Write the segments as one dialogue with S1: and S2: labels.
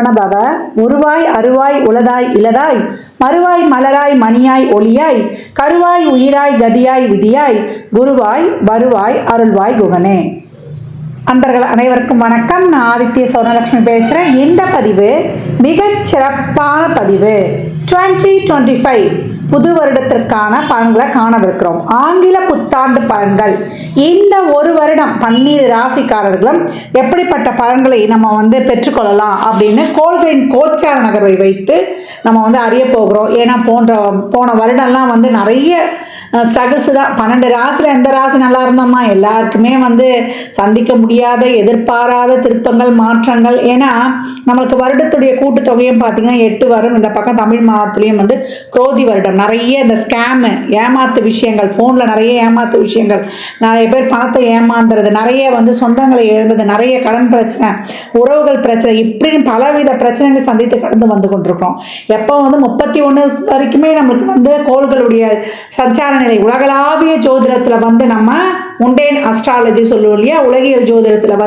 S1: சரவணபவ. உருவாய் அருவாய் உளதாய் இலதாய் மறுவாய் மலராய் மணியாய் ஒளியாய் கருவாய் உயிராய் கதியாய் விதியாய் குருவாய் வருவாய் அருள்வாய் குகனே. அன்பர்கள் அனைவருக்கும் வணக்கம். நான் ஆதித்ய சௌர்ணலட்சுமி பேசுகிறேன். இந்த பதிவு மிகச் சிறப்பான பதிவு. 2025 புது வருடத்திற்கான பலன்களை காணவிருக்கிறோம். ஆங்கில புத்தாண்டு பலன்கள். இந்த ஒரு வருடம் 12 ராசிக்காரர்களும் எப்படிப்பட்ட பலன்களை நம்ம பெற்றுக்கொள்ளலாம் அப்படின்னு கோள்களின் கோச்சார நகர்வை வைத்து நம்ம அறிய போகிறோம். ஏன்னா போன வருடம்லாம் நிறைய ஸ்ட்ரகிள்ஸ் தான். 12 ராசியில் எந்த ராசி நல்லா இருந்தோமா, எல்லாருக்குமே சந்திக்க முடியாத எதிர்பாராத திருப்பங்கள் மாற்றங்கள். ஏன்னா நம்மளுக்கு வருடத்துடைய கூட்டுத்தொகையும் பார்த்தீங்கன்னா 8 வரும். இந்த பக்கம் தமிழ் மாதத்துலேயும் குரோதி வருடம். நிறைய இந்த ஸ்கேமு ஏமாத்து விஷயங்கள், ஃபோனில் நிறைய ஏமாத்து விஷயங்கள், நிறைய பேர் பணத்தை ஏமாந்துறது, நிறைய சொந்தங்களை இழந்தது, நிறைய கடன் பிரச்சனை, உறவுகள் பிரச்சனை, இப்படின்னு பலவித பிரச்சனைகளை சந்தித்து கடந்து வந்து கொண்டிருக்கோம். எப்போ 31 வரைக்குமே நம்மளுக்கு கோள்களுடைய சஞ்சார நிலை உலகளாவிய ஜோதிடத்தில் நம்ம முண்டேன் அஸ்ட்ராலஜி சொல்லுவோம் இல்லையா, உலகியல் ஜோதிடத்தில்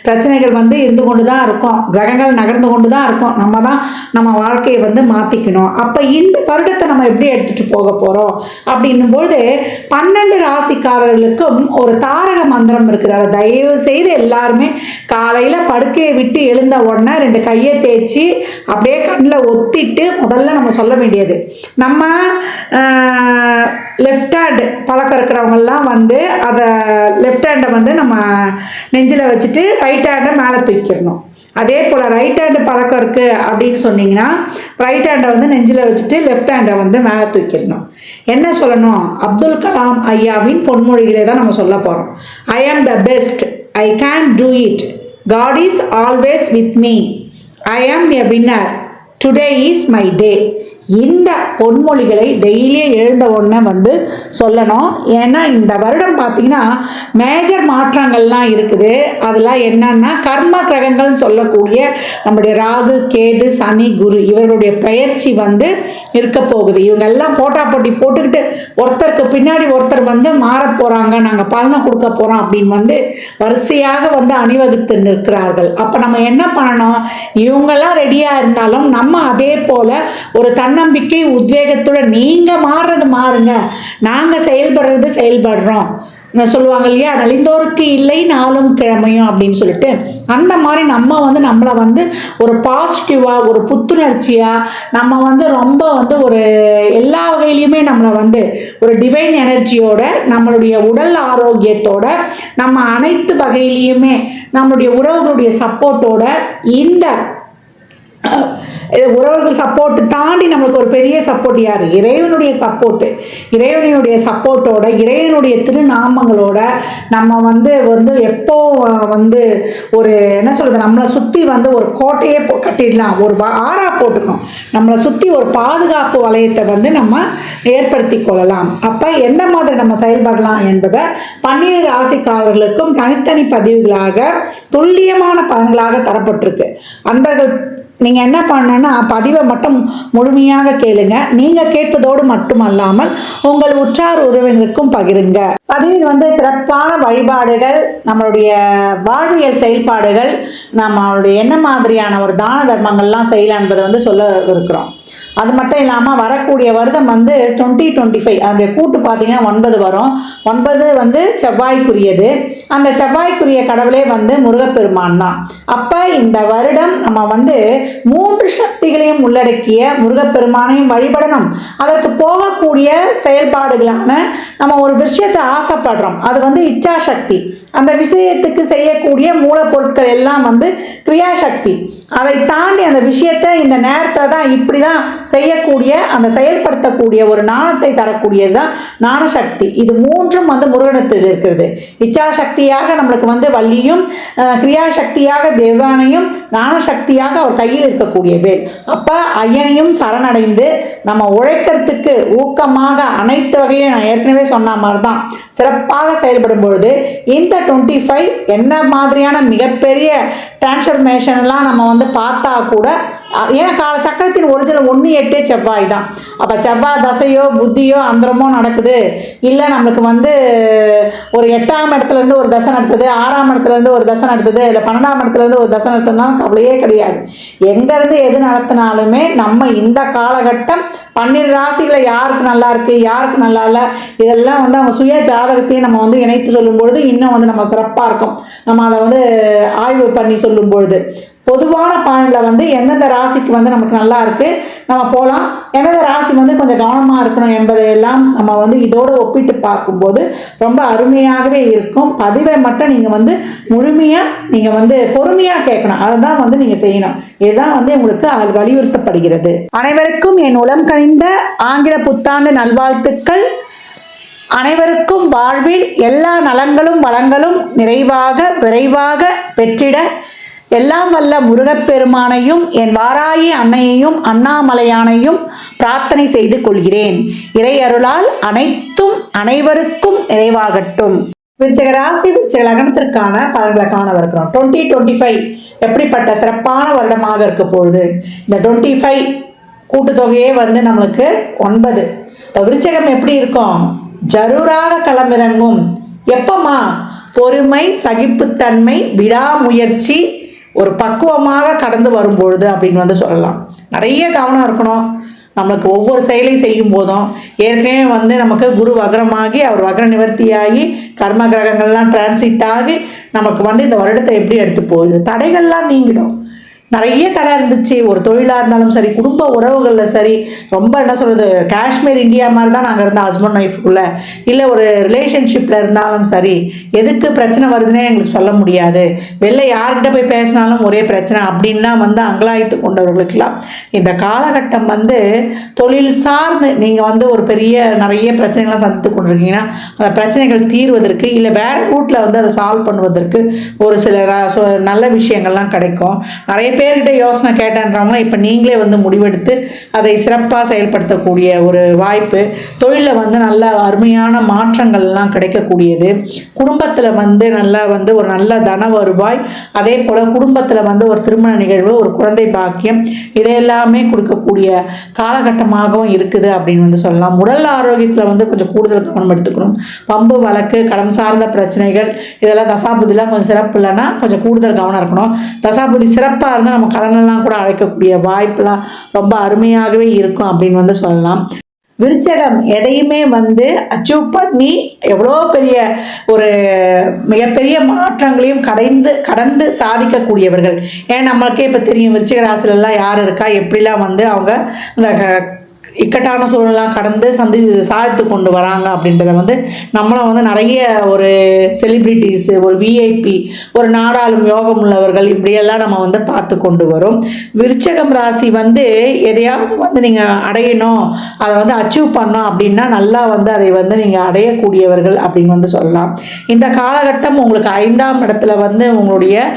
S1: பிரச்சனைகள் இருந்து கொண்டு தான் இருக்கும், கிரகங்கள் நகர்ந்து கொண்டு தான் இருக்கும். நம்ம தான் நம்ம வாழ்க்கையை மாற்றிக்கணும். அப்போ இந்த வருடத்தை நம்ம எப்படி எடுத்துகிட்டு போக போகிறோம் அப்படின்னும்போது 12 ராசிக்காரர்களுக்கும் ஒரு தாரக மந்திரம் இருக்குது. அதை தயவு செய்து எல்லாருமே காலையில் படுக்கையை விட்டு எழுந்த உடனே 2 கையை தேய்ச்சி அப்படியே கண்ணில் ஒத்திட்டு முதல்ல நம்ம சொல்ல வேண்டியது, நம்ம லெஃப்ட் ஹேண்ட் பழக்கம் இருக்கிறவங்கெல்லாம் அதை லெஃப்ட் ஹேண்டை நம்ம நெஞ்சில் வச்சுட்டு ரைட் ஹேண்டை மேலே தூக்கிடணும். அதே போல் ரைட் ஹேண்டு பழக்கம் இருக்குது அப்படின்னு சொன்னீங்கன்னா ரைட் ஹேண்டை நெஞ்சில் வச்சுட்டு லெஃப்ட் ஹேண்டை மேலே தூக்கிடணும். என்ன சொல்லணும்? அப்துல் கலாம் ஐயாவின் பொன்மொழிகளை தான் நம்ம சொல்ல போகிறோம். I am the best, I can do it, God is always with me, I am a winner, today is my day. இந்த பொன்மொழிகளை டெய்லியும் எழுந்த உடனே சொல்லணும். ஏன்னா இந்த வருடம் பார்த்தீங்கன்னா மேஜர் மாற்றங்கள்லாம் இருக்குது. அதெல்லாம் என்னன்னா கர்ம கிரகங்கள் சொல்லக்கூடிய நம்முடைய ராகு கேது சனி குரு இவருடைய பயிற்சி இருக்க போகுது. இவங்க எல்லாம் போட்டா போட்டி போட்டுக்கிட்டு ஒருத்தருக்கு பின்னாடி ஒருத்தர் மாற போகிறாங்க, நாங்கள் பலனை கொடுக்க போகிறோம் அப்படின்னு வரிசையாக அணிவகுத்து நிற்கிறார்கள். அப்போ நம்ம என்ன பண்ணணும்? இவங்கெல்லாம் ரெடியாக இருந்தாலும் நம்ம அதே போல் ஒரு தன்னம்பிக்கை உத்வேகத்துடன் நீங்க மாறுறது மாறுங்க, நாங்க செயல்படுறது செயல்படுறோம் சொல்லுவாங்க இல்லையா, நலிந்தோருக்கு இல்லை நாளும் கிழமையும் அப்படின்னு சொல்லிட்டு, அந்த மாதிரி நம்ம நம்மளை ஒரு பாசிட்டிவா ஒரு புத்துணர்ச்சியா நம்ம ரொம்ப ஒரு எல்லா வகையிலையுமே நம்மளை ஒரு டிவைன் எனர்ஜியோட நம்மளுடைய உடல் ஆரோக்கியத்தோட நம்ம அனைத்து வகையிலையுமே நம்மளுடைய உறவுகளுடைய சப்போர்ட்டோட இந்த உறவுகள் சப்போர்ட் தாண்டி நம்மளுக்கு ஒரு பெரிய சப்போர்ட் யாரு? இறைவனுடைய சப்போர்ட்டு. இறைவனுடைய சப்போர்ட்டோட இறைவனுடைய திருநாமங்களோட நம்ம எப்போ ஒரு என்ன சொல்றது, நம்மளை சுற்றி ஒரு கோட்டையே கட்டிடலாம், ஒரு ஆறா போட்டுக்கணும், நம்மளை சுற்றி ஒரு பாதுகாப்பு வளையத்தை நம்ம ஏற்படுத்தி கொள்ளலாம். அப்போ எந்த மாதிரி நம்ம செயல்படலாம் என்பதை 12 ராசிக்காரர்களுக்கும் தனித்தனி பதிவுகளாக துல்லியமான பலன்களாக தரப்பட்டிருக்கு. அன்பர்கள் நீங்கள் என்ன பண்ணணும்னா பதிவை மட்டும் முழுமையாக கேளுங்க. நீங்கள் கேட்பதோடு மட்டுமல்லாமல் உங்கள் உற்றார் உறவினருக்கும் பகிருங்க. பதிவில் சிறப்பான வழிபாடுகள், நம்மளுடைய வாழ்வியல் செயல்பாடுகள், நம்மளுடைய என்ன மாதிரியான ஒரு தான தர்மங்கள்லாம் செய்யலாம் என்பதை சொல்ல இருக்கிறோம். அது மட்டும் இல்லாமல் வரக்கூடிய வருடம் 2025 அதனுடைய கூட்டு பார்த்தீங்கன்னா 9 வரும். 9 செவ்வாய்க்குரியது. அந்த செவ்வாய்க்குரிய கடவுளே முருகப்பெருமான் தான். அப்போ இந்த வருடம் நம்ம 3 சக்திகளையும் உள்ளடக்கிய முருகப்பெருமானையும் வழிபடணும். அதற்கு போகக்கூடிய செயல்பாடுகளான நம்ம ஒரு விஷயத்தை ஆசைப்படுறோம், அது இச்சாசக்தி. அந்த விஷயத்துக்கு செய்யக்கூடிய மூலப்பொருட்கள் எல்லாம் கிரியாசக்தி. அதை தாண்டி அந்த விஷயத்தை இந்த நேரத்தில் தான் இப்படி தான் செய்யக்கூடிய அந்த செயல்படுத்தக்கூடிய ஒரு ஞானத்தை தரக்கூடியது தான் ஞானசக்தி. இது 3ம் முருகனத்தில் இருக்கிறது. இச்சாசக்தியாக நம்மளுக்கு வள்ளியும், கிரியாசக்தியாக தேவானையும், ஞானசக்தியாக அவர் கையில் இருக்கக்கூடிய வேல். அப்போ ஐயனையும் சரணடைந்து நம்ம உழைக்கிறதுக்கு ஊக்கமாக அனைத்து வகையும் நான் ஏற்கனவே சொன்ன மாதிரி தான் சிறப்பாக செயல்படும் பொழுது இந்த 25 என்ன மாதிரியான மிகப்பெரிய டிரான்ஸ்ஃபர்மேஷன்லாம் நம்ம வந்து பார்த்தா கூட, ஏன்னா சக்கரத்தின் ஒரிஜினல் 1-8 செவ்வாய் தான். அப்போ செவ்வாய் தசையோ புத்தியோ அந்தரமோ நடக்குது, இல்லை நம்மளுக்கு வந்து ஒரு 8ஆம் இடத்துலேருந்து ஒரு தசை நடத்துது, 6ஆம் இடத்துலேருந்து ஒரு தசை நடத்துது, இல்லை 12ஆம் இடத்துலேருந்து ஒரு தசை நடத்துனா கவலையே கிடையாது. எங்கேருந்து எது நடத்தினாலுமே நம்ம இந்த காலகட்டம் 12 ராசிகளை யாருக்கு நல்லா இருக்கு, யாருக்கு நல்லா இல்லை, இதெல்லாம் வந்து அவங்க சுய ஜாதகத்தையும் நம்ம வந்து இணைத்து சொல்லும்பொழுது இன்னும் வந்து நம்ம சிறப்பாக இருக்கும். நம்ம அதை வந்து ஆய்வு பண்ணி சொல்லும் பொழுது பொதுவான பாயிண்டில் வந்து எந்தெந்த ராசிக்கு வந்து நமக்கு நல்லா இருக்குது நம்ம போகலாம், எந்தெந்த ராசி வந்து கொஞ்சம் கவனமாக இருக்கணும் என்பதையெல்லாம் நம்ம வந்து இதோடு ஒப்பிட்டு பார்க்கும்போது ரொம்ப அருமையாகவே இருக்கும். பதிவை மட்டும் நீங்கள் வந்து முழுமையாக நீங்கள் வந்து பொறுமையாக கேட்கணும், அதை தான் வந்து நீங்கள் செய்யணும். இதுதான் வந்து உங்களுக்கு வலியுறுத்தப்படுகிறது. அனைவருக்கும் என் உளம் கனிந்த ஆங்கில புத்தாண்டு நல்வாழ்த்துக்கள். அனைவருக்கும் வாழ்வில் எல்லா நலங்களும் வளங்களும் நிறைவாக விரைவாக பெற்றிட எல்லாம் வல்ல முருகப்பெருமானையும் என் வாராயி அன்னையையும் அண்ணாமலையானையும் பிரார்த்தனை செய்து கொள்கிறேன். இறை அருளால் அனைத்தும் அனைவருக்கும் நிறைவாகட்டும். விருச்சிக ராசி விருச்சிக லக்னத்திற்கான பலன்களை காணவிருக்கிறோம். 2025 எப்படிப்பட்ட சிறப்பான வருடமாக இருக்க போகுது. இந்த 25 கூட்டுத்தொகையே வந்து நம்மளுக்கு 9. விருச்சிகம் எப்படி இருக்கும்? ஜரூராக களமிறங்கும். எப்பமா? பொறுமை, சகிப்புத்தன்மை, விடாமுயற்சி, ஒரு பக்குவமாக கடந்து வரும்பொழுது அப்படின்னு வந்து சொல்லலாம். நிறைய கவனம் இருக்கணும் நமக்கு ஒவ்வொரு செயலையும் செய்யும் போதும். ஏற்கனவே வந்து நமக்கு குரு வக்ரமாகி அவர் வக்ர நிவர்த்தியாகி கர்ம கிரகங்கள்லாம் டிரான்சிட் ஆகி நமக்கு வந்து இந்த வருடத்தை எப்படி எடுத்து போகுது, தடைகள்லாம் நீங்கிடும். நிறைய தடை இருந்துச்சு, ஒரு தொழிலாக இருந்தாலும் சரி, குடும்ப உறவுகளில் சரி, ரொம்ப என்ன சொல்கிறது, காஷ்மீர் இந்தியா மாதிரி தான் நாங்கள் இருந்தோம் ஹஸ்பண்ட் ஒய்ஃபுக்குள்ளே, இல்லை ஒரு ரிலேஷன்ஷிப்பில் இருந்தாலும் சரி, எதுக்கு பிரச்சனை வருதுன்னே எங்களுக்கு சொல்ல முடியாது, வெளில யார்கிட்ட போய் பேசினாலும் ஒரே பிரச்சனை அப்படின்லாம் வந்து அங்கலாய்த்து கொண்டவர்களுக்கெல்லாம் இந்த காலகட்டம் வந்து தொழில் சார்ந்து நீங்கள் வந்து ஒரு பெரிய நிறைய பிரச்சனைகள்லாம் சந்தித்து கொண்டிருக்கீங்கன்னா அந்த பிரச்சனைகள் தீர்வதற்கு இல்லை வேறு ரூட்டில் வந்து அதை சால்வ் பண்ணுவதற்கு ஒரு சில நல்ல விஷயங்கள்லாம் கிடைக்கும். நிறைய பேர்கிட்ட யோசனை கேட்டேன்றவங்க இப்போ நீங்களே வந்து முடிவெடுத்து அதை சிறப்பாக செயல்படுத்தக்கூடிய ஒரு வாய்ப்பு. தொழிலில் வந்து நல்ல அருமையான மாற்றங்கள்லாம் கிடைக்கக்கூடியது. குடும்பத்தில் வந்து நல்லா வந்து ஒரு நல்ல தன வருவாய், அதே போல் குடும்பத்தில் வந்து ஒரு திருமண நிகழ்வு, ஒரு குழந்தை பாக்கியம், இதையெல்லாமே கொடுக்கக்கூடிய காலகட்டமாகவும் இருக்குது அப்படின்னு வந்து சொல்லலாம். உடல் ஆரோக்கியத்தில் வந்து கொஞ்சம் கூடுதல் கவனம் எடுத்துக்கணும். பம்பு வழக்கு, கடன் சார்ந்த பிரச்சனைகள், இதெல்லாம் தசாபுதிலாம் கொஞ்சம் சிறப்பு இல்லைன்னா கொஞ்சம் கூடுதல் கவனம் இருக்கணும். தசாபுதி சிறப்பாக இருந்தால் நம்ம கடனெல்லாம் கூட அழைக்கக்கூடிய வாய்ப்பெலாம் ரொம்ப அருமையாகவே இருக்கும் அப்படின்னு வந்து சொல்லலாம். விருச்சகம் எதையுமே வந்து அச்சீவ் பண்ணி எவ்வளோ பெரிய ஒரு மிகப்பெரிய மாற்றங்களையும் கடந்து சாதிக்கக்கூடியவர்கள். ஏன் நம்மளுக்கே இப்போ தெரியும் விருச்சிக ராசிலெல்லாம் யார் இருக்கா, எப்படிலாம் வந்து அவங்க இந்த இக்கட்டான சூழலாம் கடந்து சாதித்து கொண்டு வராங்க அப்படின்றத வந்து நம்மளும் வந்து நிறைய ஒரு செலிப்ரிட்டிஸு, ஒரு விஐபி, ஒரு நாடாளும் யோகம் உள்ளவர்கள் இப்படியெல்லாம் நம்ம வந்து பார்த்து கொண்டு வரும். விருச்சகம் ராசி வந்து எதையாவது வந்து நீங்கள் அடையணும், அதை வந்து அச்சீவ் பண்ணோம் அப்படின்னா நல்லா வந்து அதை வந்து நீங்கள் அடையக்கூடியவர்கள் அப்படின்னு வந்து சொல்லலாம். இந்த காலகட்டம் உங்களுக்கு 5ஆம் இடத்துல வந்து உங்களுடைய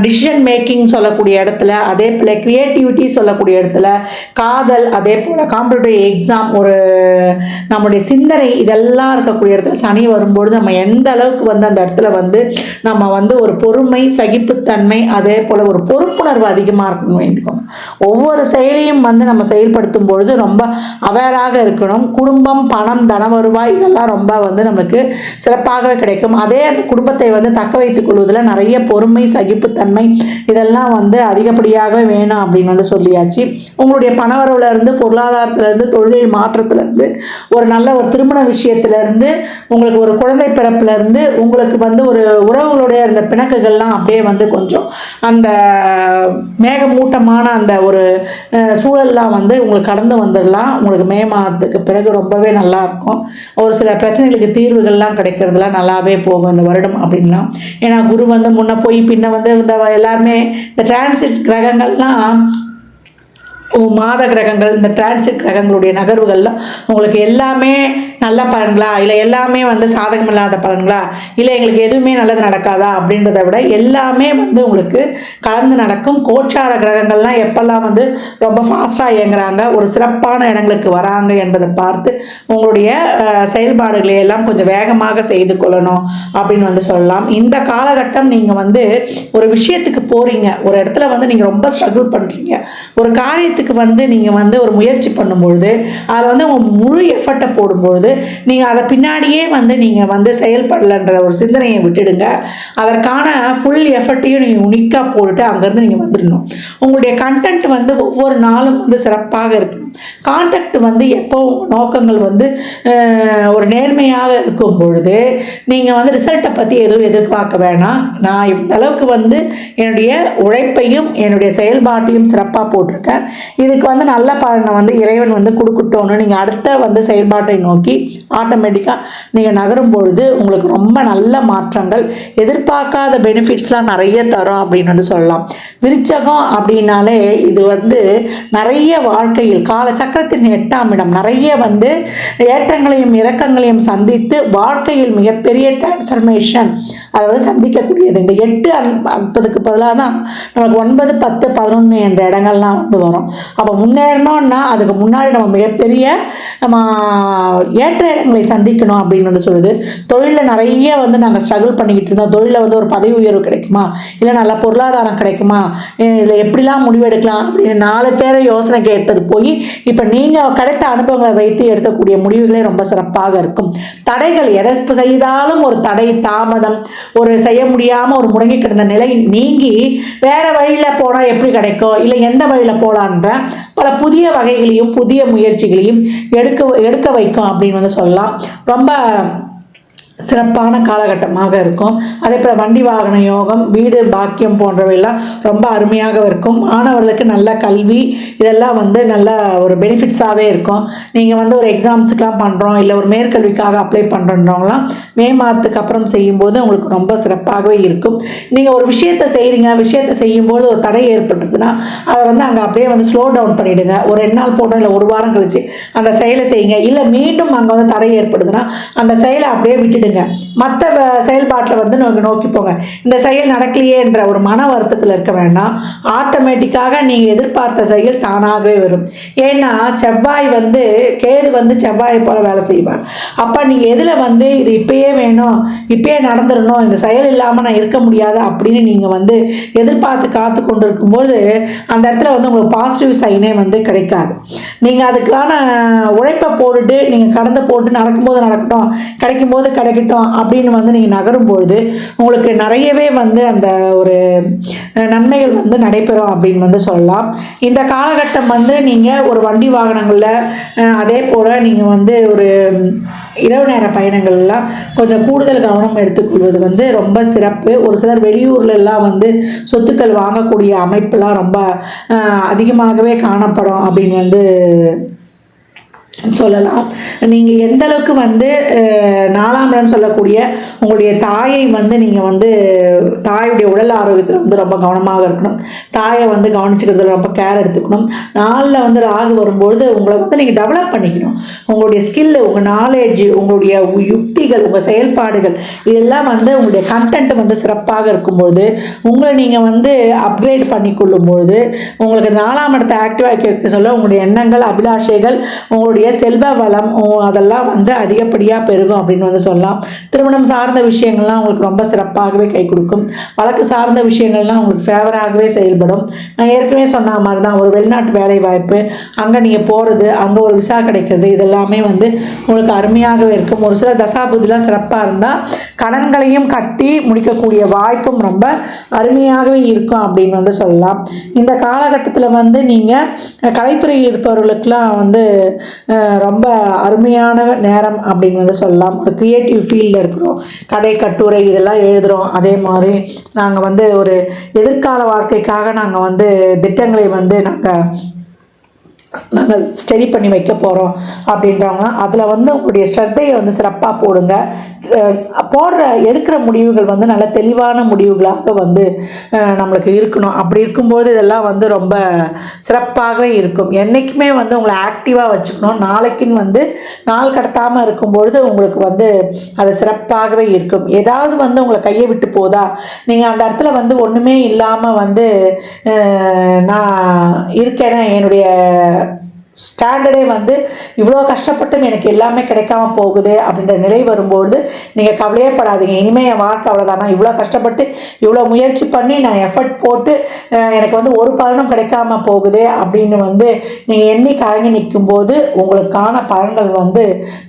S1: டிசிஷன் மேக்கிங் சொல்லக்கூடிய இடத்துல, அதே போல் கிரியேட்டிவிட்டி சொல்லக்கூடிய இடத்துல, காதல், அதே போல் காம்படிட்டிவ் எக்ஸாம், ஒரு நம்முடைய சிந்தனை, இதெல்லாம் இருக்கக்கூடிய இடத்துல சனி வரும்பொழுது நம்ம எந்த அளவுக்கு வந்து அந்த இடத்துல வந்து நம்ம வந்து ஒரு பொறுமை, சகிப்புத்தன்மை, அதே போல் ஒரு பொறுப்புணர்வு அதிகமாக இருக்கணும் வேண்டிக்கணும். ஒவ்வொரு செயலையும் வந்து நம்ம செயல்படுத்தும் பொழுது ரொம்ப அவேராக இருக்கணும். குடும்பம், பணம், தன வருவாய் இதெல்லாம் ரொம்ப வந்து நமக்கு சிறப்பாகவே கிடைக்கும். அதே அந்த குடும்பத்தை வந்து தக்க வைத்துக் கொள்வதில் நிறைய பொறுமை, சகிப்புத்தன்மை இதெல்லாம் வந்து அதிகப்படியாக வேணும் அப்படின்னு வந்து சொல்லியாச்சு. உங்களுடைய பணவரவுல இருந்து, பொருளாதாரத்திலிருந்து, தொழில் மாற்றத்திலிருந்து, ஒரு நல்ல ஒரு திருமண விஷயத்திலிருந்து, உங்களுக்கு ஒரு குழந்தை பிறப்பிலிருந்து, உங்களுக்கு வந்து ஒரு உறவுகளுடைய அந்த பிணக்குகள்லாம் அப்படியே வந்து கொஞ்சம் அந்த மேகமூட்டமான அந்த ஒரு சூழல்லாம் வந்து உங்களுக்கு கடந்து வந்துடலாம். உங்களுக்கு மே மாதத்துக்கு பிறகு ரொம்பவே நல்லா இருக்கும். ஒரு சில பிரச்சனைகளுக்கு தீர்வுகள்லாம் கிடைக்கிறதுலாம் நல்லாவே போகும் இந்த வருடம் அப்படின்லாம். ஏன்னா குரு வந்து முன்ன போய் பின்ன வந்து இந்த எல்லாருமே இந்த டிரான்சிட் கிரகங்கள்லாம் மாத கிரகங்கள், இந்த டிரான்சிட் கிரகங்களுடைய நகர்வுகள்லாம் உங்களுக்கு எல்லாமே நல்ல பலன்களா, இல்லை எல்லாமே வந்து சாதகமில்லாத பலன்களா, இல்லை எங்களுக்கு எதுவுமே நல்லது நடக்காதா அப்படின்றத விட எல்லாமே வந்து உங்களுக்கு கலந்து நடக்கும். கோச்சார கிரகங்கள்லாம் எப்பெல்லாம் வந்து ரொம்ப ஃபாஸ்ட்டாக இயங்குறாங்க, ஒரு சிறப்பான இடங்களுக்கு வராங்க என்பதை பார்த்து உங்களுடைய செயல்பாடுகளை எல்லாம் கொஞ்சம் வேகமாக செய்து கொள்ளணும் அப்படின்னு வந்து சொல்லலாம். இந்த காலகட்டம் நீங்கள் வந்து ஒரு விஷயத்துக்கு போகிறீங்க, ஒரு இடத்துல வந்து நீங்கள் ரொம்ப ஸ்ட்ரகிள் பண்ணுறீங்க, ஒரு காரியத்துக்கு வந்து நீங்கள் வந்து ஒரு முயற்சி பண்ணும்பொழுது அதை வந்து உங்கள் முழு எஃபர்ட்டை போடும்பொழுது நீங்கள் அதை பின்னாடியே வந்து நீங்கள் வந்து செயல்படலைன்ற ஒரு சிந்தனையை விட்டுடுங்க. அதற்கான ஃபுல் எஃபர்ட்டையும் நீங்கள் உனிக்காக போட்டுட்டு அங்கேருந்து நீங்கள் வந்துடணும். உங்களுடைய கண்டென்ட் வந்து ஒவ்வொரு நாளும் வந்து சிறப்பாக இருக்கணும். கான்டாக்ட் வந்து எப்போ நோக்கங்கள் வந்து ஒரு நேர்மையாக இருக்கும் பொழுது நீங்கள் வந்து ரிசல்ட்டை பற்றி எதுவும் எதிர்பார்க்க வேணாம். நான் இந்த அளவுக்கு வந்து என்னுடைய உழைப்பையும் என்னுடைய செயல்பாட்டையும் சிறப்பாக போட்டிருக்கேன், இதுக்கு வந்து நல்ல பலனை வந்து இறைவன் வந்து கொடுக்கட்டோன்னு நீங்கள் அடுத்த வந்து செயல்பாட்டை நோக்கி ஆட்டோமேட்டிக்காக நீங்கள் நகரும் பொழுது உங்களுக்கு ரொம்ப நல்ல மாற்றங்கள், எதிர்பார்க்காத பெனிஃபிட்ஸ்லாம் நிறைய தரும் அப்படின்னு வந்து சொல்லலாம். விருச்சகம் அப்படின்னாலே இது வந்து நிறைய வாழ்க்கையில் காலச்சக்கரத்தின் 8ஆம் இடம், நிறைய வந்து ஏற்றங்களையும் இறக்கங்களையும் சந்தித்து வாழ்க்கையில் மிகப்பெரிய டிரான்ஸ்ஃபர்மேஷன் அதாவது சந்திக்கக்கூடியது. இந்த 8 அற்பதுக்கு பதிலாக தான் நமக்கு 9, 10, 11 என்ற இடங்கள்லாம் வந்து வரும். அப்போ முன்னேறணும்னா அதுக்கு முன்னாடி நம்ம மிகப்பெரிய நம்ம ஏற்ற இடங்களை சந்திக்கணும் அப்படின்னு வந்து சொல்லுது. தொழிலில் நிறைய வந்து நாங்கள் ஸ்ட்ரகிள் பண்ணிக்கிட்டு இருந்தோம், தொழிலில் வந்து ஒரு பதவி உயர்வு கிடைக்குமா, இல்லை நல்ல பொருளாதாரம் கிடைக்குமா, இல்லை எப்படிலாம் முடிவெடுக்கலாம் அப்படின்னு 4 பேரை யோசனை கேட்டது போய் இப்போ நீங்கள் கிடைத்த அனுபவங்களை வைத்து எடுக்கக்கூடிய முடிவுகளே ரொம்ப சிறப்பாக இருக்கும். தடைகள் எதை செய்தாலும் ஒரு தடை தாமதம், ஒரு செய்ய முடியாமல் ஒரு முடங்கி கிடந்த நிலை நீங்கி வேற வழியில் போனால் எப்படி கிடைக்கும், இல்லை எந்த வழியில் போகலான்ற பல புதிய வகைகளையும் புதிய முயற்சிகளையும் எடுக்க வைக்கும் அப்படின்னு வந்து சொல்லலாம். ரொம்ப சிறப்பான காலகட்டமாக இருக்கும். அதே போல் வண்டி வாகன யோகம், வீடு பாக்கியம் போன்றவையெல்லாம் ரொம்ப அருமையாக இருக்கும். மாணவர்களுக்கு நல்ல கல்வி இதெல்லாம் வந்து நல்ல ஒரு பெனிஃபிட்ஸாகவே இருக்கும். நீங்கள் வந்து ஒரு எக்ஸாம்ஸுக்கெலாம் பண்ணுறோம், இல்லை ஒரு மேற்கல்விக்காக அப்ளை பண்ணுறோன்றவங்களாம் மே மாதத்துக்கு அப்புறம் செய்யும்போது உங்களுக்கு ரொம்ப சிறப்பாகவே இருக்கும். நீங்கள் ஒரு விஷயத்தை செய்கிறீங்க, விஷயத்தை செய்யும்போது ஒரு தடை ஏற்பட்டுதுன்னா அதை வந்து அங்கே அப்படியே வந்து ஸ்லோ டவுன் பண்ணிவிடுங்க. ஒரு 2 நாள் போட்டோம், இல்லை ஒரு வாரம் கழிச்சு அந்த செயலை செய்யுங்க. இல்லை மீண்டும் அங்கே வந்து தடை ஏற்படுதுன்னா அந்த செயலை அப்படியே விட்டுடுங்க. மற்ற செயல்பாட்டில் வந்து நோக்கி போங்க. இந்த செயல் நடக்கலையே என்ற ஒரு மன வருத்தத்தில் இருக்க வேண்டாம். ஆட்டோமேட்டிக்காக நீங்கள் எதிர்பார்த்த செயல் தானாகவே வரும். ஏன்னா செவ்வாய் வந்து கேது வந்து செவ்வாயை போல வேலை செய்வார். அப்போ நீங்கள் எதில் வந்து இது இப்பயே வேணும், இப்பயே நடந்துடணும், இந்த செயல் இல்லாமல் நான் இருக்க முடியாது அப்படின்னு நீங்கள் வந்து எதிர்பார்த்து காத்து கொண்டு இருக்கும்போது அந்த இடத்துல வந்து உங்களுக்கு பாசிட்டிவ் சைனே வந்து கிடைக்காது. நீங்கள் அதுக்கான உழைப்பை போட்டுட்டு நீங்கள் கடந்து போட்டு நடக்கும்போது நடக்கட்டும், கிடைக்கும்போது கிடைக்கட்டும் அப்படின்னு வந்து நீங்கள் நகரும்பொழுது உங்களுக்கு நிறையவே வந்து அந்த ஒரு நன்மைகள் வந்து நடைபெறும் அப்படின்னு வந்து சொல்லலாம். இந்த காலகட்டம் வந்து நீங்கள் ஒரு வண்டி வாகனங்களில் அதே போல் நீங்கள் வந்து ஒரு இரவு நேர பயணங்கள்லாம் கொஞ்சம் கூடுதல் கவனம் எடுத்துக்கொள்வது வந்து ரொம்ப சிறப்பு. ஒரு சிலர் வெளியூர்லெல்லாம் வந்து சொத்துக்கள் வாங்கக்கூடிய அமைப்பெல்லாம் ரொம்ப அதிகமாகவே காணப்படும் அப்படின்னு வந்து சொல்லலாம். நீங்கள் எந்த அளவுக்கு வந்து 4ஆம் இடம் சொல்லக்கூடிய உங்களுடைய தாயை வந்து நீங்கள் வந்து தாயுடைய உடல் ஆரோக்கியத்தில் வந்து ரொம்ப கவனமாக இருக்கணும். தாயை வந்து கவனிச்சுக்கிறதுல ரொம்ப கேர் எடுத்துக்கணும். 4ல் வந்து ராகு வரும்பொழுது உங்களை வந்து நீங்கள் டெவலப் பண்ணிக்கணும். உங்களுடைய ஸ்கில்லு, உங்கள் நாலேஜ், உங்களுடைய யுக்திகள், உங்கள் செயல்பாடுகள் இதெல்லாம் வந்து உங்களுடைய கண்டென்ட் வந்து சிறப்பாக இருக்கும்பொழுது உங்களை நீங்கள் வந்து அப்கிரேட் பண்ணி கொள்ளும்பொழுது உங்களுக்கு 4ஆம் இடத்தை ஆக்டிவாக வைக்க சொல்ல உங்களுடைய எண்ணங்கள், அபிலாஷைகள், உங்களுடைய செல்வ வளம் அதெல்லாம் வந்து அதிகப்படியாக பெருகும் அப்படின்னு வந்து சொல்லலாம். திருமணம் சார்ந்த விஷயங்கள்லாம் உங்களுக்கு ரொம்ப சிறப்பாகவே கை கொடுக்கும். வழக்கு சார்ந்த விஷயங்கள்லாம் உங்களுக்கு ஃபேவராகவே செயல்படும். நான் ஏற்கனவே சொன்ன மாதிரி தான் ஒரு வெளிநாட்டு வேலை வாய்ப்பு, அங்கே நீங்கள் போகிறது, அங்கே ஒரு விசா கிடைக்கிறது, இதெல்லாமே வந்து உங்களுக்கு அருமையாகவே இருக்கும். ஒரு சில தசாபுதிலாம் சிறப்பாக இருந்தால் கடன்களையும் கட்டி முடிக்கக்கூடிய வாய்ப்பும் ரொம்ப அருமையாகவே இருக்கும் அப்படின்னு வந்து சொல்லலாம். இந்த காலகட்டத்தில் வந்து நீங்கள் கலைத்துறையில் இருப்பவர்களுக்கெல்லாம் வந்து ரொம்ப அருமையான நேரம் அப்படின்னு வந்து சொல்லலாம். ஒரு க்ரியேட்டிவ் ஃபீல்டில் இருக்கிறோம், கதை கட்டுரை இதெல்லாம் எழுதுகிறோம். அதே மாதிரி நாங்கள் வந்து ஒரு எதிர்கால வாழ்க்கைக்காக நாங்கள் வந்து திட்டங்களை வந்து நாங்கள் நாங்கள் ஸ்டடி பண்ணி வைக்க போகிறோம் அப்படின்றவங்க அதில் வந்து உங்களுடைய ஸ்ரத்தையை வந்து சிறப்பாக போடுங்க. எடுக்கிற முடிவுகள் வந்து நல்ல தெளிவான முடிவுகளாக வந்து நம்மளுக்கு இருக்கணும். அப்படி இருக்கும்போது இதெல்லாம் வந்து ரொம்ப சிறப்பாகவே இருக்கும். என்றைக்குமே வந்து உங்களை ஆக்டிவாக வச்சுக்கணும். நாளைக்குன்னு வந்து நாள் கடத்தாமல் இருக்கும்பொழுது உங்களுக்கு வந்து அது சிறப்பாகவே இருக்கும். ஏதாவது வந்து உங்களை கையை விட்டு போதா, நீங்கள் அந்த இடத்துல வந்து ஒன்றுமே இல்லாமல் வந்து நான் இருக்கேன்னா என்னுடைய ஸ்டாண்டர்டே வந்து இவ்வளோ கஷ்டப்பட்டும் எனக்கு எல்லாமே கிடைக்காம போகுது அப்படின்ற நிலை வரும்பொழுது நீங்கள் கவலையே படாதீங்க. இனிமேல் என் வாழ்க்கை அவ்வளோதானா, இவ்வளோ கஷ்டப்பட்டு இவ்வளோ முயற்சி பண்ணி நான் எஃபர்ட் போட்டு எனக்கு வந்து ஒரு பலனும் கிடைக்காம போகுது அப்படின்னு வந்து நீங்கள் எண்ணி கலங்கி நிற்கும்போது உங்களுக்கான பலன்கள் வந்து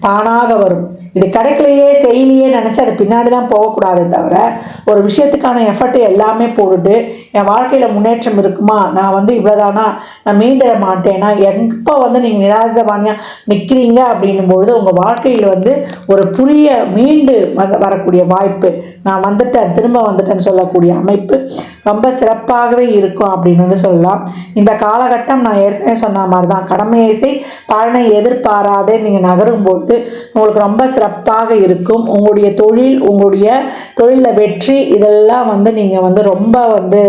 S1: தானாக வரும். இது கிடைக்கலையே செய்யலையே நினச்சி அது பின்னாடி தான் போகக்கூடாதே தவிர, ஒரு விஷயத்துக்கான எஃபர்ட்டு எல்லாமே போட்டுட்டு என் வாழ்க்கையில் முன்னேற்றம் இருக்குமா, நான் வந்து இவ்வளோதானா, நான் மீண்டிட மாட்டேன்னா, எப்போ வந்து நீங்கள் நிராதபானியாக நிற்கிறீங்க அப்படின்னும்பொழுது உங்கள் வாழ்க்கையில் வந்து ஒரு மீண்டு வரக்கூடிய வாய்ப்பு, நான் வந்துட்டேன் திரும்ப வந்துட்டேன்னு சொல்லக்கூடிய அமைப்பு ரொம்ப சிறப்பாகவே இருக்கும் அப்படின்னு வந்து சொல்லலாம். இந்த காலகட்டம் நான் ஏற்கனவே சொன்ன மாதிரி தான், கடமையை செய் பலனை எதிர்பாராதே நீங்கள் நகரும்போது உங்களுக்கு ரொம்ப சிறப்பாக இருக்கும். உங்களுடைய தொழில், உங்களுடைய தொழிலில் வெற்றி, இதெல்லாம் வந்து நீங்கள் வந்து ரொம்ப வந்து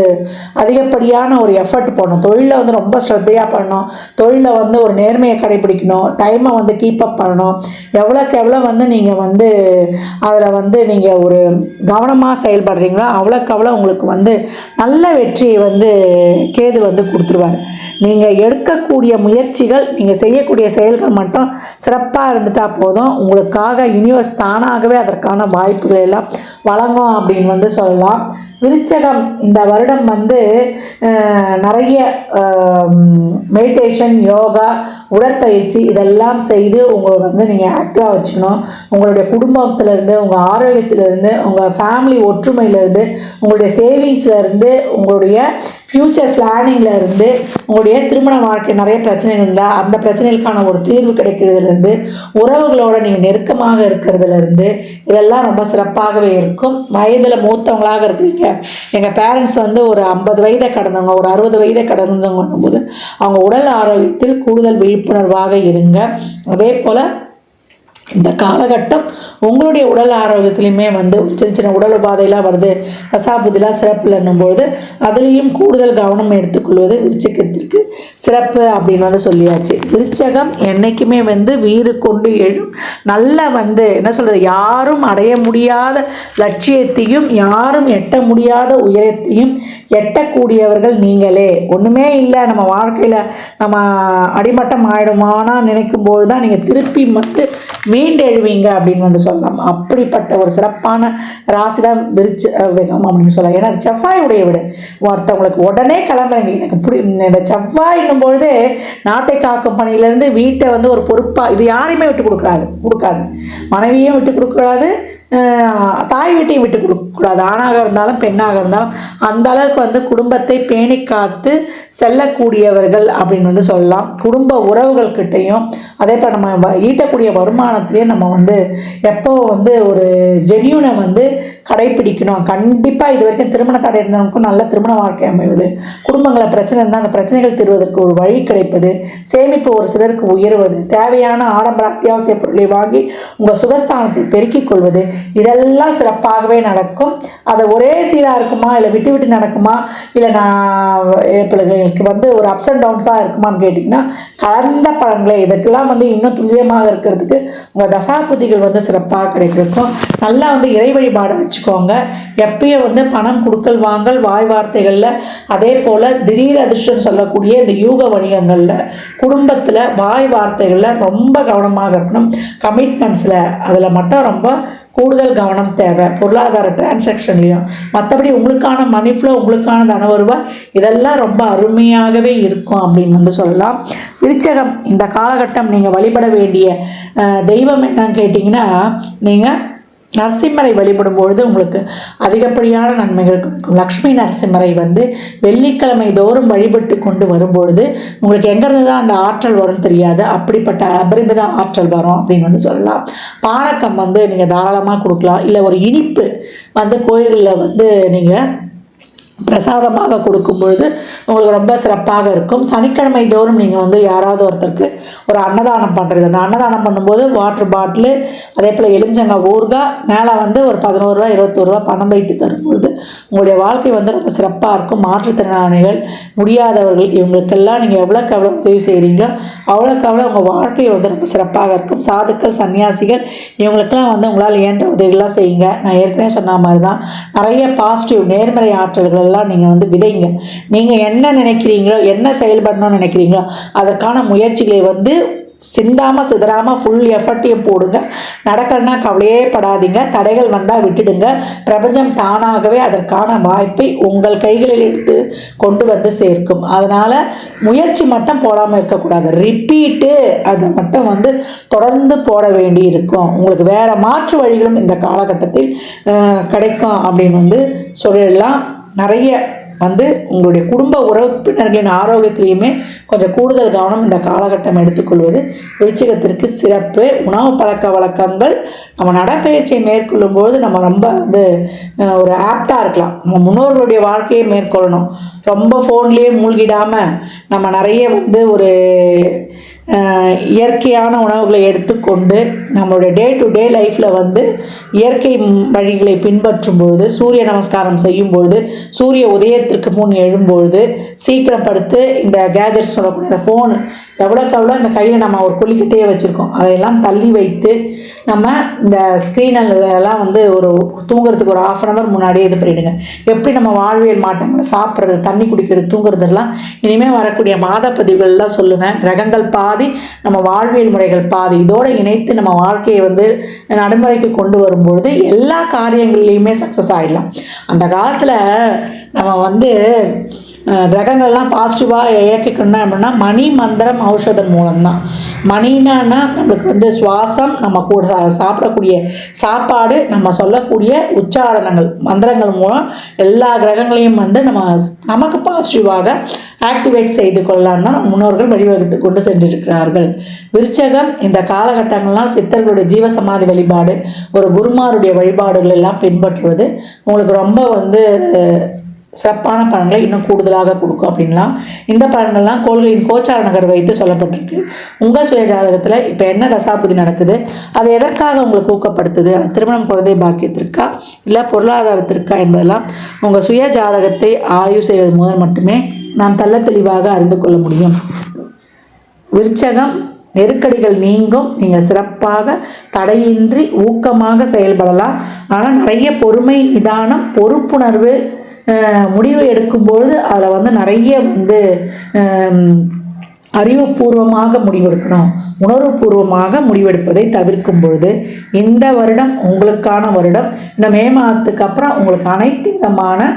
S1: அதிகப்படியான ஒரு எஃபர்ட் போடணும். தொழிலில் வந்து ரொம்ப ஸ்ரத்தையாக பண்ணணும். தொழிலில் வந்து ஒரு நேர்மையை கடைபிடிக்கணும். டைமை வந்து கீப்பப் பண்ணணும். எவ்வளோக்கு எவ்வளோ வந்து நீங்கள் வந்து அதில் வந்து நீங்கள் ஒரு கவனமாக செயல்படுறீங்களோ அவ்வளோக்கு அவ்வளோ உங்களுக்கு வந்து நல்ல வெற்றியை வந்து கேது வந்து கொடுத்துருவார். நீங்கள் எடுக்கக்கூடிய முயற்சிகள், நீங்கள் செய்யக்கூடிய செயல்கள் மட்டும் சிறப்பாக இருந்துட்டால் போதும். உங்களுக்காக யூனிவர்ஸ் தானாகவே அதற்கான வாய்ப்புகள் எல்லாம் வழங்கும் அப்படின்னு வந்து சொல்லலாம். விருச்சகம் இந்த வருடம் வந்து நிறைய மெடிடேஷன், யோகா, உடற்பயிற்சி இதெல்லாம் செய்து உங்களை வந்து நீங்கள் ஆக்டிவாக வச்சுக்கணும். உங்களுடைய குடும்பத்திலேருந்து, உங்கள் ஆரோக்கியத்திலேருந்து, உங்கள் ஃபேமிலி ஒற்றுமையிலேருந்து, உங்களுடைய சேவிங்ஸ்லேருந்து, உங்களுடைய ஃப்யூச்சர் பிளானிங்கில் இருந்து, உங்களுடைய திருமண வாழ்க்கை நிறைய பிரச்சனைகள் இருந்தால் அந்த பிரச்சனைகளுக்கான ஒரு தீர்வு கிடைக்கிறதுலேருந்து, உறவுகளோட நீங்கள் நெருக்கமாக இருக்கிறதுலேருந்து இதெல்லாம் ரொம்ப சிறப்பாகவே இருக்கும். வயதில் மூத்தவங்களாக இருக்கிறீங்க, எங்கள் பேரண்ட்ஸ் வந்து ஒரு 50 வயதை கடந்தவங்க, ஒரு 60 வயதை கடந்தவங்க போது அவங்க உடல் ஆரோக்கியத்தில் கூடுதல் விழிப்புணர்வாக இருங்க. அதே போல் இந்த காலகட்டம் உங்களுடைய உடல் ஆரோக்கியத்துலையுமே வந்து சின்ன சின்ன உடல் உபாதையெல்லாம் வருது, தசாபுதிலாம் சிறப்பு இல்லைன்னும்போது அதுலேயும் கூடுதல் கவனம் எடுத்துக்கொள்வது விருச்சகத்திற்கு சிறப்பு அப்படின்னு வந்து சொல்லியாச்சு. விருச்சகம் என்றைக்குமே வந்து வீறு கொண்டு எழும் நல்ல வந்து என்ன சொல்கிறது, யாரும் அடைய முடியாத லட்சியத்தையும் யாரும் எட்ட முடியாத உயரத்தையும் எட்டக்கூடியவர்கள் நீங்களே. ஒன்றுமே இல்லை, நம்ம வாழ்க்கையில் நம்ம அடிமட்டம் ஆகிடுமானா நினைக்கும்போது தான் நீங்கள் திருப்பி வந்து மீண்டெழுவீங்க அப்படின்னு வந்து சொல்லலாம். அப்படிப்பட்ட ஒரு சிறப்பான ராசி தான் விருச்சகம் அப்படின்னு சொல்லலாம். ஏன்னா அது செவ்வாயுடைய வீடு. ஒருத்தவங்களுக்கு உடனே கிளம்புறீங்க, எனக்கு இந்த செவ்வாயின்னும் பொழுது நாட்டை காக்கும் பணியிலேருந்து வீட்டை வந்து ஒரு பொறுப்பாக, இது யாரையுமே விட்டு கொடுக்காது. மனைவியும் விட்டு கொடுக்காது, தாய் வீட்டையும் விட்டு கொடுக்கக்கூடாது. ஆணாக இருந்தாலும் பெண்ணாக இருந்தாலும் அந்த அளவுக்கு வந்து குடும்பத்தை பேணி காத்து செல்லக்கூடியவர்கள் அப்படின்னு வந்து சொல்லலாம். குடும்ப உறவுகள்கிட்டையும் அதே போல் நம்ம ஈட்டக்கூடிய வருமானத்திலையும் நம்ம வந்து எப்போ வந்து ஒரு ஜென்யூனை வந்து கடைப்பிடிக்கணும். கண்டிப்பாக இது வரைக்கும் திருமண தடை இருந்தவங்களுக்கும் நல்ல திருமண வாழ்க்கை அமைவது, குடும்பங்களில் பிரச்சனை இருந்தால் அந்த பிரச்சனைகள் தீர்வதற்கு ஒரு வழி கிடைப்பது, சேமிப்பு ஒரு சிலருக்கு உயர்வது, தேவையான ஆடம்பர அத்தியாவசிய பொருளை வாங்கி உங்கள் சுகஸ்தானத்தை பெருக்கிக் கொள்வது, இதெல்லாம் சிறப்பாகவே நடக்கும். அது ஒரே சீராக இருக்குமா, இல்லை விட்டு விட்டு நடக்குமா, இல்லை நான் பிள்ளைகளுக்கு வந்து ஒரு அப்ஸ் அண்ட் டவுன்ஸாக இருக்குமான்னு கேட்டிங்கன்னா கலந்த பலன்களே. இதற்கெல்லாம் வந்து இன்னும் துல்லியமாக இருக்கிறதுக்கு உங்கள் தசாபுதிகள் வந்து சிறப்பாக கிடைக்கும். நல்லா வந்து இறை வழிபாடு வச்சுக்கோங்க. எப்பயும் வந்து பணம் கொடுக்கல் வாங்கல், வாய் வார்த்தைகளில், அதே போல் திடீர் அதிர்ஷ்டம் சொல்லக்கூடிய இந்த யூக வணிகங்களில், குடும்பத்தில் வாய் வார்த்தைகளில் ரொம்ப கவனமாக இருக்கணும். கமிட்மெண்ட்ஸில் அதில் மட்டும் ரொம்ப கூடுதல் கவனம் தேவை. பொருளாதார டிரான்சாக்ஷன்லையும் மற்றபடி உங்களுக்கான மணி ஃப்ளோ, உங்களுக்கான தன வருவாய் இதெல்லாம் ரொம்ப அருமையாகவே இருக்கும் அப்படின்னு வந்து சொல்லலாம். விருச்சகம் இந்த காலகட்டம் நீங்கள் வழிபட வேண்டிய தெய்வம் என்னன்னு கேட்டிங்கன்னா, நீங்கள் நரசிம்மரை வழிபடும் பொழுது உங்களுக்கு அதிகப்படியான நன்மைகள் கிடைக்கும். லக்ஷ்மி நரசிம்மரை வந்து வெள்ளிக்கிழமை தோறும் வழிபட்டு கொண்டு வரும்பொழுது உங்களுக்கு எங்கேருந்து தான் அந்த ஆற்றல் வரும்னு தெரியாது, அப்படிப்பட்ட அபரிமித ஆற்றல் வரும் அப்படின்னு வந்து சொல்லலாம். பானக்கம் வந்து நீங்கள் தாராளமாக கொடுக்கலாம். இல்லை ஒரு இனிப்பு வந்து கோயில்களில் வந்து நீங்கள் பிரசாதமாக கொடுக்கும் பொழுது உங்களுக்கு ரொம்ப சிறப்பாக இருக்கும். சனிக்கிழமை தோறும் நீங்கள் வந்து யாராவது ஒருத்தருக்கு ஒரு அன்னதானம் பண்ணுறது. அந்த அன்னதானம் பண்ணும்போது வாட்டர் பாட்டிலு, அதே போல் எலுமிச்சங்காய் ஊறுகாய், மேலே வந்து ஒரு 11 ரூபா 21 ரூபா பணம் வைத்து தரும்பொழுது உங்களுடைய வாழ்க்கை வந்து ரொம்ப சிறப்பாக இருக்கும். மாற்றுத்திறனாளிகள், முடியாதவர்கள், இவங்களுக்கெல்லாம் நீங்கள் எவ்வளோக்கு எவ்வளோ உதவி செய்கிறீங்களோ அவ்வளோக்கு அவ்வளோ உங்கள் வாழ்க்கை வந்து ரொம்ப சிறப்பாக இருக்கும். சாதுக்கள், சன்னியாசிகள், இவங்களுக்கெல்லாம் வந்து உங்களால் இயன்ற உதவிகள்லாம் செய்யுங்க. நான் ஏற்கனவே சொன்ன மாதிரி தான் நிறைய பாசிட்டிவ் நேர்மறை ஆற்றல்கள் எல்லாம் நீங்கள் வந்து விதைங்க. நீங்கள் என்ன நினைக்கிறீங்களோ, என்ன செயல்படணும்னு நினைக்கிறீங்களோ அதற்கான முயற்சிகளை வந்து சிந்தாமல் சிதறாமல் ஃபுல் எஃபர்ட்டையும் போடுங்க. நடக்கலன்னா கவலையே படாதீங்க. தடைகள் வந்தால் விட்டுடுங்க. பிரபஞ்சம் தானாகவே அதற்கான வாய்ப்பை உங்கள் கைகளில் எடுத்து கொண்டு வந்து சேர்க்கும். அதனால் முயற்சி மட்டும் போடாமல் இருக்கக்கூடாது. ரிப்பீட்டு அதை மட்டும் வந்து தொடர்ந்து போட வேண்டி இருக்கும். உங்களுக்கு வேறு மாற்று வழிகளும் இந்த காலகட்டத்தில் கிடைக்கும் அப்படின்னு வந்து சொல்லலாம். நிறைய வந்து உங்களுடைய குடும்ப உறுப்பினர்களின் ஆரோக்கியத்திலையுமே கொஞ்சம் கூடுதல் கவனம் இந்த காலகட்டம் எடுத்துக்கொள்வது விருச்சிகத்திற்கு சிறப்பு. உணவு பழக்க வழக்கங்கள், நம்ம நடைப்பயிற்சியை மேற்கொள்ளும் போது நம்ம ரொம்ப வந்து ஒரு ஆப்டாக இருக்கலாம். நம்ம முன்னோர்களுடைய வாழ்க்கையை மேற்கொள்ளணும். ரொம்ப ஃபோன்லேயே மூழ்கிடாமல் நம்ம நிறைய வந்து ஒரு இயற்கையான உணவுகளை எடுத்துக்கொண்டு நம்மளுடைய டே டு டே லைஃப்பில் வந்து இயற்கை வழிகளை பின்பற்றும் பொழுது, சூரிய நமஸ்காரம் செய்யும் பொழுது, சூரிய உதயத்திற்கு முன் எழும்பொழுது, சீக்கிரம் படுத்து இந்த கேஜெட்ஸ் சொல்லக்கூடிய இந்த ஃபோனு எவ்வளோக்கு எவ்வளோ இந்த கையில் நம்ம ஒரு கொல்லிக்கிட்டே வச்சுருக்கோம் அதையெல்லாம் தள்ளி வைத்து நம்ம இந்த ஸ்க்ரீனெல்லாம் வந்து ஒரு தூங்குறதுக்கு ஒரு 1/2 hour முன்னாடியே இது பண்ணிவிடுங்க. எப்படி நம்ம வாழ்வியல் மாற்றங்களை சாப்பிட்றது, தண்ணி குடிக்கிறது, தூங்குறதெல்லாம் இனிமேல் வரக்கூடிய மாத பதிவுகள்லாம் சொல்லுவேன். கிரகங்கள் பாதி, நம்ம வாழ்வியல் முறைகள் பாதி, இதோடு இணைத்து நம்ம வாழ்க்கையை வந்து நடைமுறைக்கு கொண்டு வரும்பொழுது எல்லா காரியங்கள்லேயுமே சக்ஸஸ் ஆகிடலாம். அந்த காலத்தில் நம்ம வந்து கிரகங்கள்லாம் பாசிட்டிவாக இயக்கிக்கணும்னா அப்படின்னா மணி மந்திரம் ஔஷதம் மூலம்தான். மணினா நம்மளுக்கு வந்து சுவாசம், நம்ம கூட சாப்பிடக்கூடிய சாப்பாடு, நம்ம சொல்லக்கூடிய உச்சாரணங்கள், மந்திரங்கள் மூலம் எல்லா கிரகங்களையும் வந்து நமக்கு பாசிட்டிவாக ஆக்டிவேட் செய்து கொள்ளலான்னு தான் முன்னோர்கள் வழிவகுத்து கொண்டு சென்றிருக்கிறார்கள். விருச்சகம் இந்த காலகட்டங்கள்லாம் சித்தர்களுடைய ஜீவசமாதி வழிபாடு, ஒரு குருமாருடைய வழிபாடுகள் எல்லாம் பின்பற்றுவது உங்களுக்கு ரொம்ப வந்து சிறப்பான பலன்களை இன்னும் கூடுதலாக கொடுக்கும் அப்படின்லாம். இந்த பலன்கள்லாம் கோள்களின் கோச்சார நகர் வைத்து சொல்லப்பட்டிருக்கு. உங்கள் சுய ஜாதகத்தில் இப்போ என்ன தசாபுதி நடக்குது, அது எதற்காக உங்களுக்கு ஊக்கப்படுத்துது, அது திருமணம், குழந்தை பாக்கியத்திற்கா இல்லை பொருளாதாரத்திற்கா என்பதெல்லாம் உங்கள் சுய ஜாதகத்தை ஆய்வு செய்வது மூலம் மட்டுமே நாம் தெள்ள தெளிவாக அறிந்து கொள்ள முடியும். விருச்சகம், நெருக்கடிகள் நீங்கும். நீங்கள் சிறப்பாக தடையின்றி ஊக்கமாக செயல்படலாம். ஆனால் நிறைய பொறுமை, நிதானம், பொறுப்புணர்வு, முடிவு எடுக்கும்பொழுது அதில் வந்து நிறைய வந்து அறிவுபூர்வமாக முடிவெடுக்கணும். உணர்வுபூர்வமாக முடிவெடுப்பதை தவிர்க்கும் பொழுது இந்த வருடம் உங்களுக்கான வருடம். இந்த மே மாதத்துக்கு அப்புறம் உங்களுக்கு அனைத்து விதமான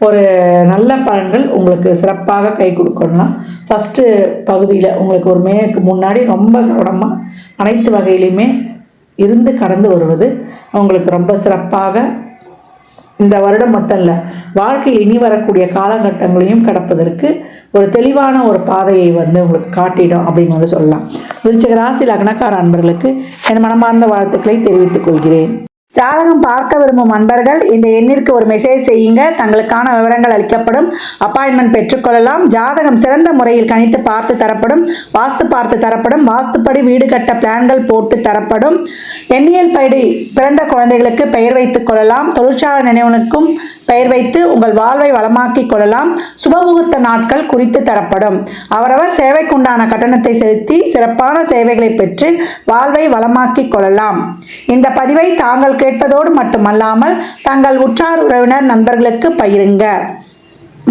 S1: ஒரு நல்ல பலன்கள் உங்களுக்கு சிறப்பாக கை கொடுக்கணும். ஃபஸ்ட்டு பகுதியில் உங்களுக்கு ஒரு மேக்கு முன்னாடி ரொம்ப கவனமாக அனைத்து வகையிலையுமே இருந்து கடந்து வருவது உங்களுக்கு ரொம்ப சிறப்பாக இந்த வருடம் மட்டும் இல்லை, வாழ்க்கையில் இனி வரக்கூடிய காலகட்டங்களையும் கடப்பதற்கு ஒரு தெளிவான ஒரு பாதையை வந்து உங்களுக்கு காட்டிடும் அப்படின்னு வந்து சொல்லலாம். விருச்சிக ராசி லக்னக்கார அன்பர்களுக்கு என் மனமார்ந்த வாழ்த்துக்களை தெரிவித்துக் கொள்கிறேன். ஜாதகம் பார்க்க விரும்பும் அன்பர்கள் இந்த எண்ணிற்கு ஒரு மெசேஜ் செய்யுங்க. தங்களுக்கான விவரங்கள் அளிக்கப்படும். அப்பாயின்மெண்ட் பெற்றுக்கொள்ளலாம். ஜாதகம் சிறந்த முறையில் கணித்து பார்த்து தரப்படும். வாஸ்து பார்த்து தரப்படும். வாஸ்துப்படி வீடு கட்ட பிளான்கள் போட்டு தரப்படும். எண்ணியல் படி பிறந்த குழந்தைகளுக்கு பெயர் வைத்துக் கொள்ளலாம். தொழிற்சாலை நினைவுகளுக்கும் பெயர் வைத்து உங்கள் வாழ்வை வளமாக்கிக் கொள்ளலாம். சுபமுகூர்த்த நாட்கள் குறித்து தரப்படும். அவரவர் சேவைக்குண்டான கட்டணத்தை செலுத்தி சிறப்பான சேவைகளை பெற்று வாழ்வை வளமாக்கிக் கொள்ளலாம். இந்த பதிவை தாங்கள் கேட்பதோடு மட்டுமல்லாமல் தங்கள் உற்றார் உறவினர் நண்பர்களுக்கு பகிருங்க.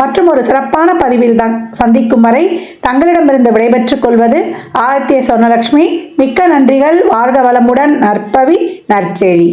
S1: மற்றும் ஒரு சிறப்பான பதிவில் சந்திக்கும் வரை தங்களிடமிருந்து விடைபெற்றுக் கொள்வது ஆதித்ய சொர்ணலட்சுமி. மிக்க நன்றிகள். வாழ்க வளமுடன். நற்பவி நற்செழி.